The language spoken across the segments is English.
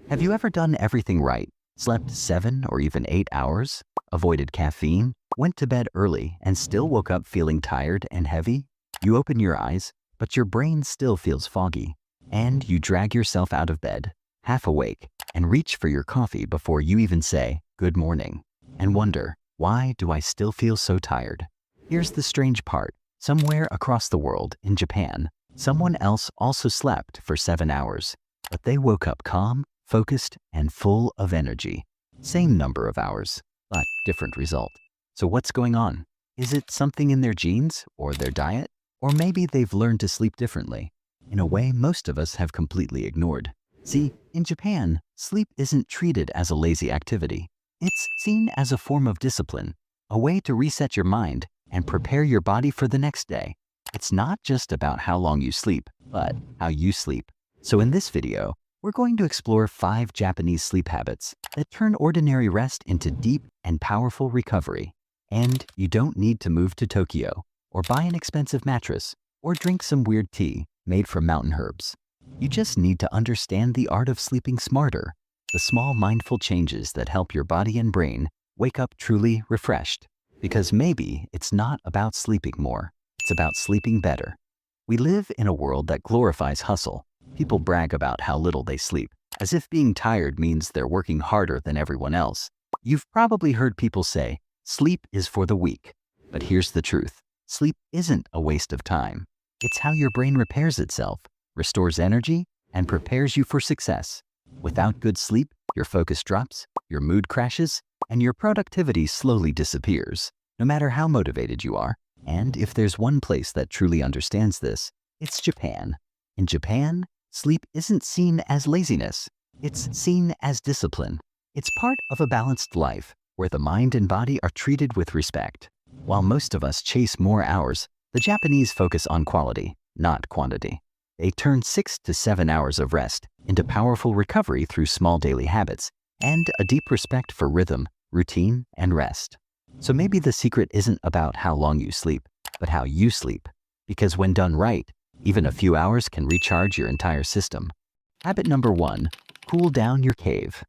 Have you ever done everything right? Slept 7 or even 8 hours? Avoided caffeine? Went to bed early and still woke up feeling tired and heavy? You open your eyes, but your brain still feels foggy. And you drag yourself out of bed, half awake, and reach for your coffee before you even say, "Good morning," and wonder, why do I still feel so tired? Here's the strange part. Somewhere across the world, in Japan, someone else also slept for 7 hours, but they woke up calm, focused, and full of energy. Same number of hours, but different result. So what's going on? Is it something in their genes or their diet? Or maybe they've learned to sleep differently, in a way most of us have completely ignored. See, in Japan, sleep isn't treated as a lazy activity. It's seen as a form of discipline, a way to reset your mind and prepare your body for the next day. It's not just about how long you sleep, but how you sleep. So in this video, we're going to explore 5 Japanese sleep habits that turn ordinary rest into deep and powerful recovery. And you don't need to move to Tokyo, or buy an expensive mattress, or drink some weird tea made from mountain herbs. You just need to understand the art of sleeping smarter, the small mindful changes that help your body and brain wake up truly refreshed. Because maybe it's not about sleeping more, it's about sleeping better. We live in a world that glorifies hustle. People brag about how little they sleep, as if being tired means they're working harder than everyone else. You've probably heard people say, sleep is for the weak. But here's the truth. Sleep isn't a waste of time. It's how your brain repairs itself, restores energy, and prepares you for success. Without good sleep, your focus drops, your mood crashes, and your productivity slowly disappears, no matter how motivated you are. And if there's one place that truly understands this, it's Japan. In Japan, sleep isn't seen as laziness. It's seen as discipline. It's part of a balanced life, where the mind and body are treated with respect. While most of us chase more hours, the Japanese focus on quality, not quantity. They turn 6 to 7 hours of rest into powerful recovery through small daily habits and a deep respect for rhythm, routine, and rest. So maybe the secret isn't about how long you sleep, but how you sleep. Because when done right, even a few hours can recharge your entire system. Habit number 1, cool down your cave.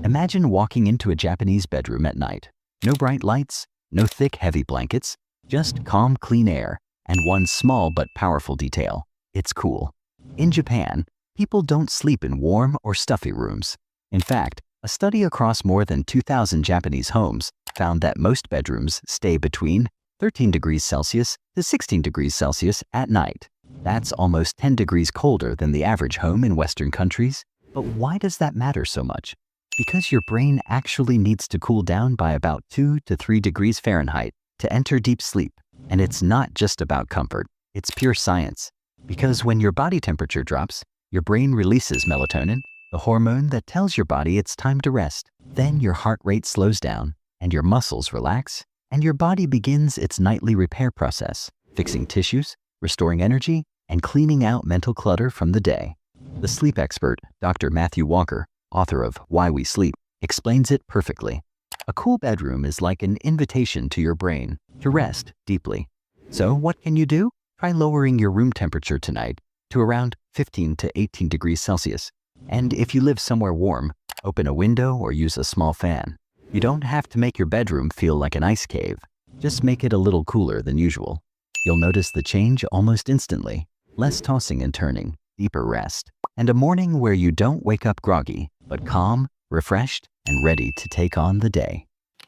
Imagine walking into a Japanese bedroom at night. No bright lights, no thick, heavy blankets, just calm, clean air, and one small but powerful detail. It's cool. In Japan, people don't sleep in warm or stuffy rooms. In fact, a study across more than 2,000 Japanese homes found that most bedrooms stay between 13 degrees Celsius to 16 degrees Celsius at night. That's almost 10 degrees colder than the average home in Western countries. But why does that matter so much? Because your brain actually needs to cool down by about 2 to 3 degrees Fahrenheit to enter deep sleep. And it's not just about comfort, it's pure science. Because when your body temperature drops, your brain releases melatonin, the hormone that tells your body it's time to rest. Then your heart rate slows down, and your muscles relax, and your body begins its nightly repair process, fixing tissues, restoring energy, and cleaning out mental clutter from the day. The sleep expert, Dr. Matthew Walker, author of Why We Sleep, explains it perfectly. A cool bedroom is like an invitation to your brain to rest deeply. So what can you do? Try lowering your room temperature tonight to around 15 to 18 degrees Celsius. And if you live somewhere warm, open a window or use a small fan. You don't have to make your bedroom feel like an ice cave. Just make it a little cooler than usual. You'll notice the change almost instantly. Less tossing and turning, deeper rest, and a morning where you don't wake up groggy, but calm, refreshed, and ready to take on the day.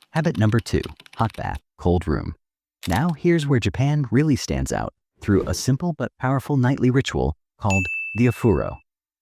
Habit number 2, hot bath, cold room. Now here's where Japan really stands out through a simple but powerful nightly ritual called the ofuro.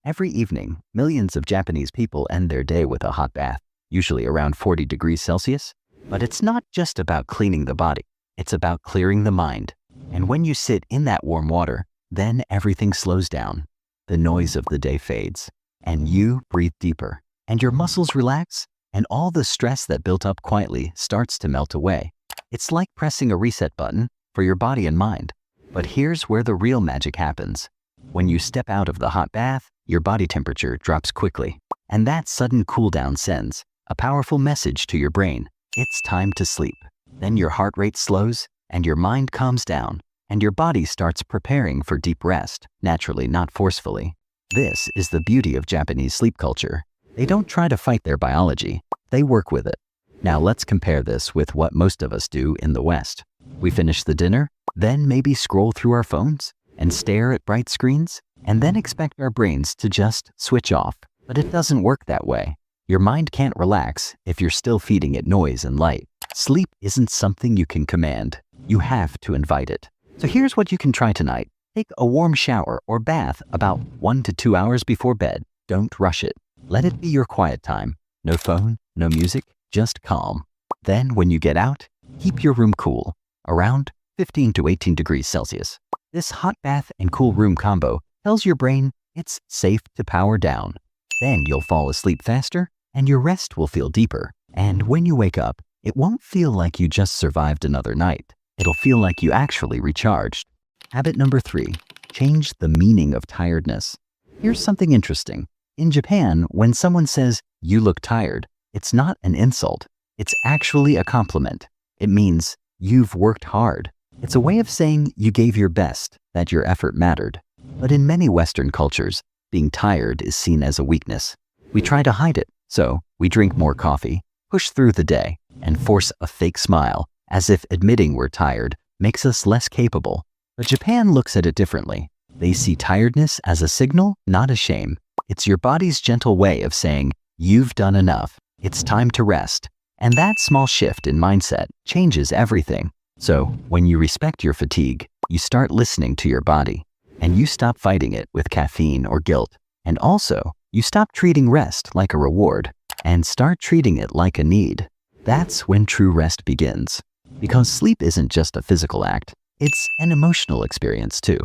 Every evening, millions of Japanese people end their day with a hot bath, usually around 40 degrees Celsius. But it's not just about cleaning the body, it's about clearing the mind. And when you sit in that warm water, then everything slows down. The noise of the day fades, and you breathe deeper, and your muscles relax, and all the stress that built up quietly starts to melt away. It's like pressing a reset button for your body and mind. But here's where the real magic happens. When you step out of the hot bath, your body temperature drops quickly, and that sudden cool down sends a powerful message to your brain. It's time to sleep. Then your heart rate slows, and your mind calms down, and your body starts preparing for deep rest, naturally, not forcefully. This is the beauty of Japanese sleep culture. They don't try to fight their biology, they work with it. Now let's compare this with what most of us do in the West. We finish the dinner, then maybe scroll through our phones and stare at bright screens, and then expect our brains to just switch off. But it doesn't work that way. Your mind can't relax if you're still feeding it noise and light. Sleep isn't something you can command. You have to invite it. So here's what you can try tonight. Take a warm shower or bath about 1 to 2 hours before bed. Don't rush it. Let it be your quiet time. No phone, no music, just calm. Then when you get out, keep your room cool, around 15 to 18 degrees Celsius. This hot bath and cool room combo tells your brain it's safe to power down. Then you'll fall asleep faster and your rest will feel deeper. And when you wake up, it won't feel like you just survived another night. It'll feel like you actually recharged. Habit number 3, change the meaning of tiredness. Here's something interesting. In Japan, when someone says, "You look tired," it's not an insult. It's actually a compliment. It means you've worked hard. It's a way of saying you gave your best, that your effort mattered. But in many Western cultures, being tired is seen as a weakness. We try to hide it, so we drink more coffee, push through the day, and force a fake smile, as if admitting we're tired makes us less capable. But Japan looks at it differently. They see tiredness as a signal, not a shame. It's your body's gentle way of saying, you've done enough. It's time to rest. And that small shift in mindset changes everything. So when you respect your fatigue, you start listening to your body. And you stop fighting it with caffeine or guilt. And also, you stop treating rest like a reward and start treating it like a need. That's when true rest begins. Because sleep isn't just a physical act, it's an emotional experience too.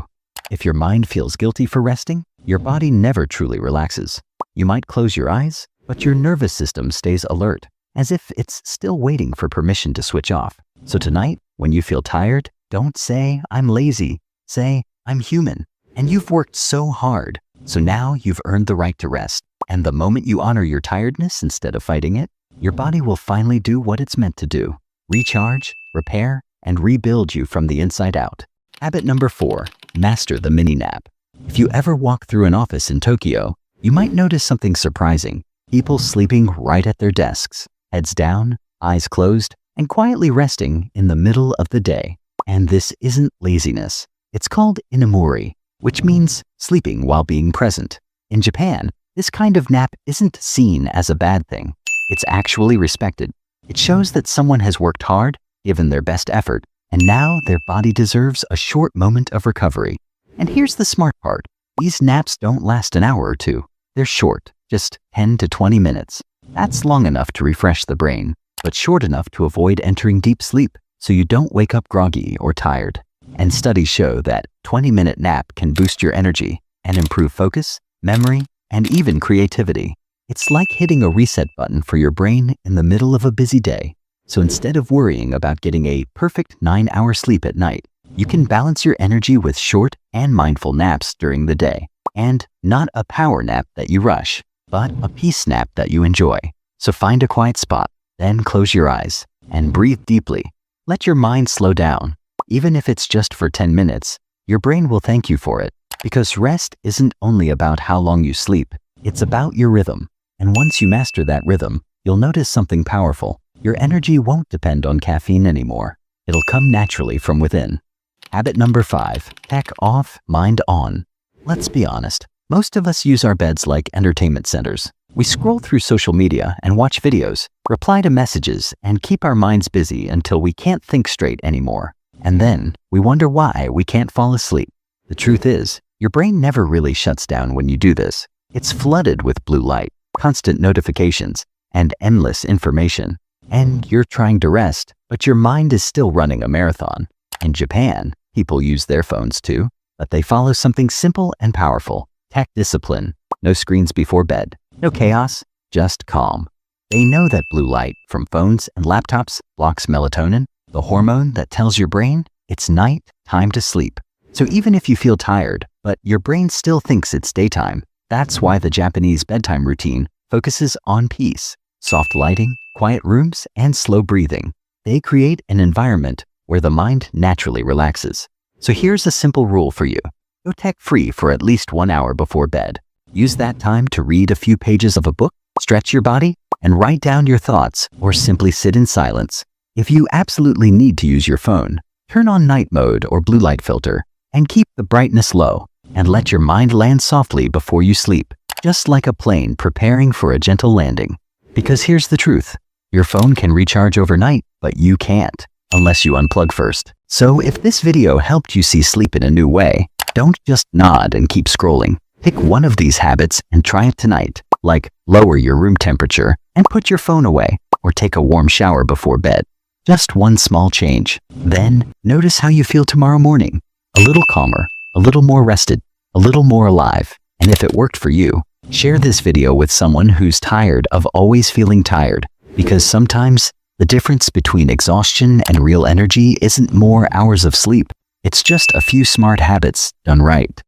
If your mind feels guilty for resting, your body never truly relaxes. You might close your eyes, but your nervous system stays alert, as if it's still waiting for permission to switch off. So tonight, when you feel tired, don't say, "I'm lazy." Say, "I'm human, and you've worked so hard. So now you've earned the right to rest." And the moment you honor your tiredness instead of fighting it, your body will finally do what it's meant to do. Recharge, repair, and rebuild you from the inside out. Habit number 4, master the mini nap. If you ever walk through an office in Tokyo, you might notice something surprising. People sleeping right at their desks, heads down, eyes closed, and quietly resting in the middle of the day. And this isn't laziness. It's called inamori, which means sleeping while being present. In Japan, this kind of nap isn't seen as a bad thing. It's actually respected. It shows that someone has worked hard, given their best effort, and now their body deserves a short moment of recovery. And here's the smart part. These naps don't last an hour or two. They're short, just 10 to 20 minutes. That's long enough to refresh the brain, but short enough to avoid entering deep sleep, so you don't wake up groggy or tired. And studies show that 20-minute nap can boost your energy and improve focus, memory, and even creativity. It's like hitting a reset button for your brain in the middle of a busy day. So instead of worrying about getting a perfect 9-hour sleep at night, you can balance your energy with short and mindful naps during the day. And not a power nap that you rush, but a peace nap that you enjoy. So find a quiet spot, then close your eyes and breathe deeply. Let your mind slow down. Even if it's just for 10 minutes, your brain will thank you for it. Because rest isn't only about how long you sleep, it's about your rhythm. And once you master that rhythm, you'll notice something powerful. Your energy won't depend on caffeine anymore. It'll come naturally from within. Habit number 5, tech off, mind on. Let's be honest, most of us use our beds like entertainment centers. We scroll through social media and watch videos, reply to messages, and keep our minds busy until we can't think straight anymore. And then we wonder why we can't fall asleep. The truth is, your brain never really shuts down when you do this. It's flooded with blue light, constant notifications, and endless information. And you're trying to rest, but your mind is still running a marathon. In Japan, people use their phones too, but they follow something simple and powerful: tech discipline. No screens before bed, no chaos, just calm. They know that blue light from phones and laptops blocks melatonin, the hormone that tells your brain it's night, time to sleep. So even if you feel tired, but your brain still thinks it's daytime, that's why the Japanese bedtime routine focuses on peace, soft lighting, quiet rooms, and slow breathing. They create an environment where the mind naturally relaxes. So here's a simple rule for you. Go tech-free for at least 1 hour before bed. Use that time to read a few pages of a book, stretch your body, and write down your thoughts or simply sit in silence. If you absolutely need to use your phone, turn on night mode or blue light filter and keep the brightness low and let your mind land softly before you sleep, just like a plane preparing for a gentle landing. Because here's the truth, your phone can recharge overnight, but you can't unless you unplug first. So if this video helped you see sleep in a new way, don't just nod and keep scrolling. Pick one of these habits and try it tonight, like lower your room temperature and put your phone away, or take a warm shower before bed. Just one small change. Then notice how you feel tomorrow morning. A little calmer, a little more rested, a little more alive. And if it worked for you, share this video with someone who's tired of always feeling tired, because sometimes the difference between exhaustion and real energy isn't more hours of sleep. It's just a few smart habits done right.